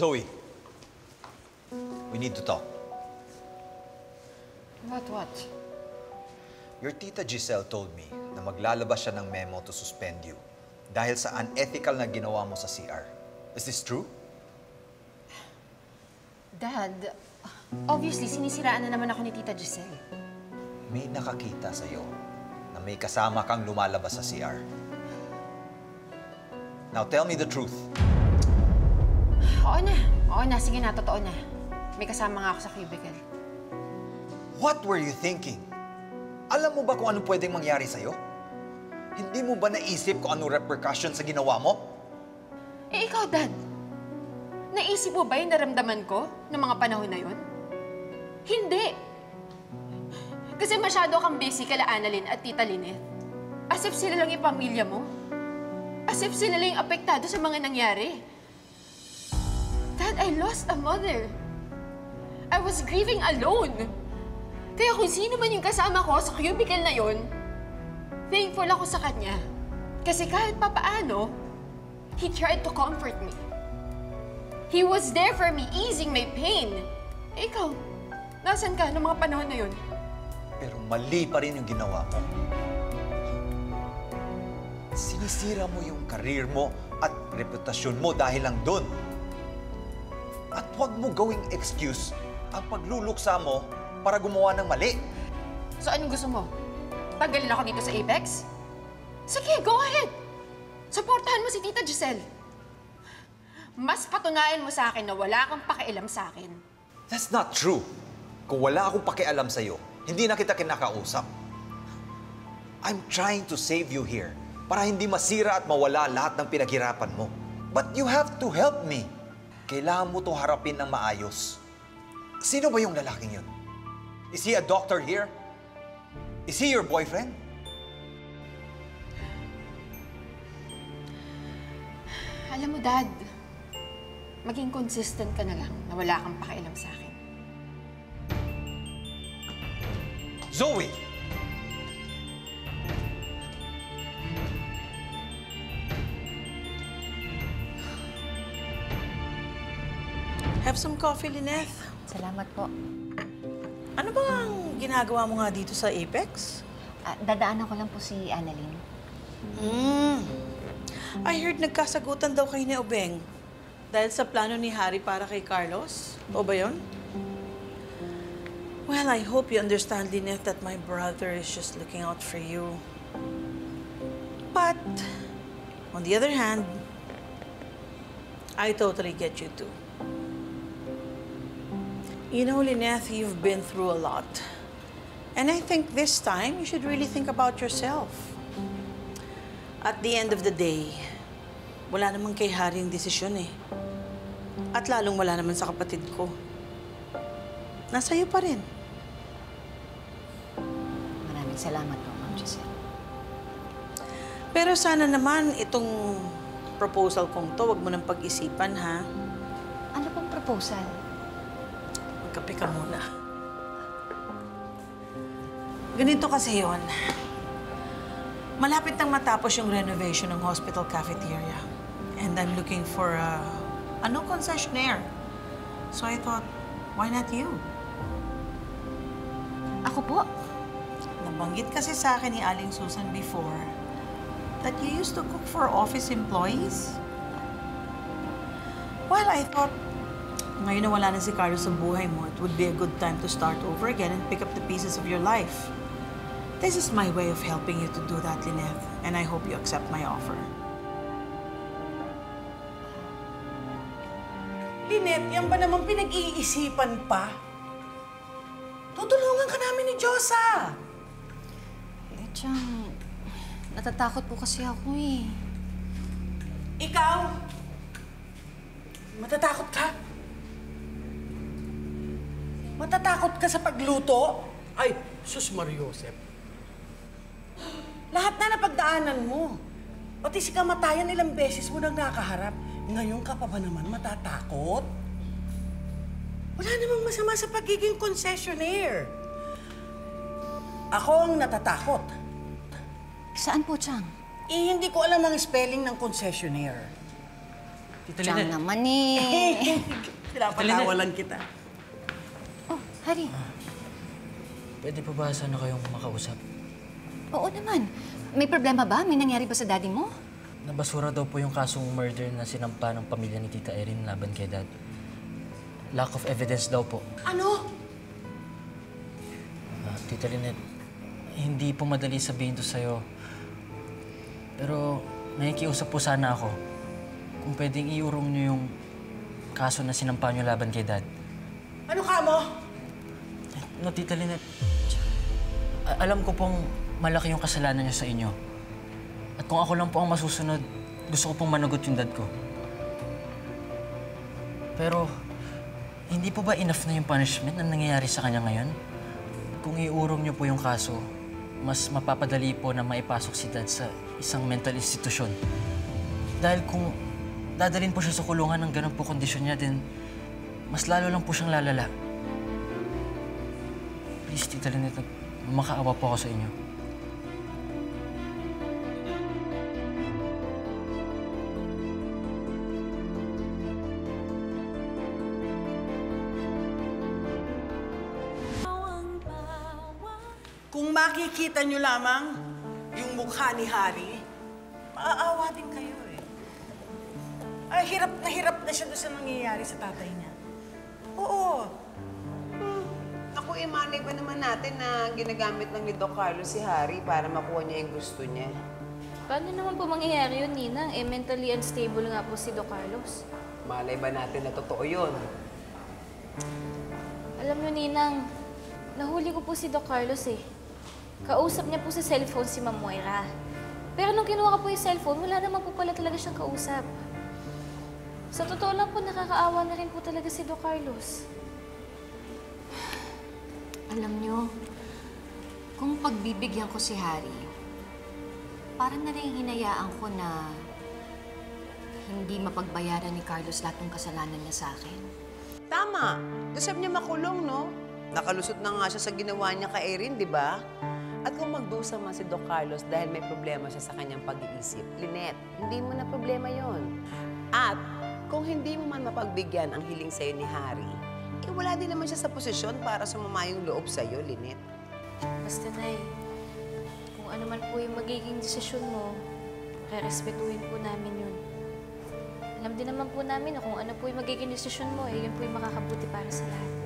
Zoe, we need to talk. What? Your tita Giselle told me na maglalabas siya ng memo to suspend you dahil sa unethical na ginawa mo sa CR. Is this true? Dad, obviously, sinisiraan na naman ako ni Tita Giselle. May nakakita sa'yo na may kasama kang lumalabas sa CR. Now tell me the truth. Oo na. Sige na, totoo na. May kasama nga ako sa cubicle. What were you thinking? Alam mo ba kung ano pwedeng mangyari sa'yo? Hindi mo ba naisip kung anong repercussion sa ginawa mo? Eh, ikaw, Dad. Naisip mo ba yung naramdaman ko noong mga panahon na yun? Hindi. Kasi masyado kang busy kala Annalyn at Tita Lynette. As if sila lang yung pamilya mo. As if sila lang yung apektado sa mga nangyari. Dad, I lost a mother. I was grieving alone. Kaya kung sino man yung kasama ko sa cubicle na yun, thankful ako sa kanya. Kasi kahit papaano, he tried to comfort me. He was there for me, easing my pain. Eh, ikaw, nasan ka noong mga panahon na yun? Pero mali pa rin yung ginawa mo. Sinisira mo yung karir mo at reputasyon mo dahil lang doon. At huwag mo gawing excuse ang pagluluksa mo para gumawa ng mali. So, anong gusto mo? Tanggalin ako dito sa Apex? Sige, go ahead! Supportahan mo si Tita Giselle. Mas patunayan mo sa akin na wala kang pakialam sa akin. That's not true. Kung wala akong pakialam sa'yo, hindi na kita kinakausap. I'm trying to save you here para hindi masira at mawala lahat ng pinaghirapan mo. But you have to help me. Kailangan mo to harapin ng maayos. Sino ba yung lalaking yun? Is he a doctor here? Is he your boyfriend? Alam mo, Dad, maging consistent ka na lang na wala kang pakialam sa akin. Zoe! Have some coffee, Lynette. Salamat po. Ano ba ang ginagawa mo nga dito sa Apex? Dadaanan ko lang po si Annalyn. I heard nagkasagutan daw kayo ni Obeng dahil sa plano ni Harry para kay Carlos. O ba yun? Well, I hope you understand, Lynette, that my brother is just looking out for you. But, on the other hand, I totally get you too. You know, Lynette, you've been through a lot. And I think this time, you should really think about yourself. At the end of the day, wala naman kay Harry yung desisyon eh. At lalong wala naman sa kapatid ko. Nasa iyo pa rin. Maraming salamat po, Ma'am Giselle. Pero sana naman itong proposal kong to, wag mo nang pag-isipan, ha? Ano pong proposal? Magkape ka muna. Ganito kasi yun. Malapit nang matapos yung renovation ng hospital cafeteria. And I'm looking for a new concessionaire. So I thought, why not you? Ako po? Nabanggit kasi sa akin ni Aling Susan before that you used to cook for office employees. Well, I thought, ngayon na wala na si Carlos sa buhay mo, it would be a good time to start over again and pick up the pieces of your life. This is my way of helping you to do that, Lynette, and I hope you accept my offer. Lynette, yan ba naman pinag-iisipan pa? Tutulungan ka namin ni Diyosa. Eh, Chang, natatakot po kasi ako eh. Ikaw? Matatakot ka? Matatakot ka sa pagluto? Ay, sus Mariosep. Lahat na napagdaanan mo. Pati si kamatayan ilang beses mo nang nakaharap. Ngayon ka pa ba naman matatakot? Wala namang masama sa pagiging concessionaire. Ako ang natatakot. Saan po, Chang? Eh, hindi ko alam ang spelling ng concessionaire. Tita Diyan Lynette. naman eh. Pinapatawa lang kita. Oh, Hari. Pwede pa ba sana kayong makausap? Oo naman. May problema ba? May nangyari ba sa daddy mo? Nabasura daw po yung kasong murder na sinampa ng pamilya ni Tita Erin laban kay Dad. Lack of evidence daw po. Ano? Tita Lynette, hindi po madali sabihin to sa'yo. Pero nakikiusap po sana ako kung pwedeng iurong niyo yung kaso na sinampa niyo laban kay Dad. Ano ka mo? No, Tita Lynette, alam ko pong malaki yung kasalanan niyo sa inyo. At kung ako lang po ang masusunod, gusto ko pong managot yung dad ko. Pero, hindi po ba enough na yung punishment na nangyayari sa kanya ngayon? Kung iurong niyo po yung kaso, mas mapapadali po na maipasok si Dad sa isang mental institusyon. Dahil kung dadalhin po siya sa kulungan ng ganun po kondisyon niya, then mas lalo lang po siyang lalala. Please, Tita Lynette, makaawa po ako sa inyo. Kung makikita nyo lamang yung mukha ni Harry, maaawa din kayo eh. Ay, hirap na siya doon sa nangyayari sa tatay niya. Oo. Naku, imanay ba naman natin na ginagamit lang ni Doc Carlos si Harry para makuha niya yung gusto niya? Paano naman po mangyayari yun, Ninang? Eh, mentally unstable nga po si Doc Carlos. Malay ba natin na totoo yun? Alam niyo, Ninang, nahuli ko po si Doc Carlos eh. Kausap niya po sa cellphone si Ma'am Moira. Pero nung kinuha ko po yung cellphone, wala naman po pala talaga siyang kausap. Sa totoo lang po, nakakaawa na rin po talaga si Doc Carlos. Alam niyo, kung pagbibigyan ko si Harry, parang na rin hinayaan ko na hindi mapagbayaran ni Carlos lahat ng kasalanan niya sa akin. Tama. Deserve niya makulong, no? Nakalusot na nga siya sa ginawa niya kay Erin, di ba? At kung magdusa man si Doc Carlos dahil may problema siya sa kanyang pag-iisip, Lynette, hindi mo na problema yon. At kung hindi mo man mapagbigyan ang hiling sa'yo ni Harry, eh wala din naman siya sa posisyon para sumama yung loob sa'yo, Lynette. Basta, Nay, kung ano man po yung magiging desisyon mo, rerespetuhin po namin yun. Alam din naman po namin na kung ano po yung magiging desisyon mo, eh, yun po yung makakabuti para sa lahat.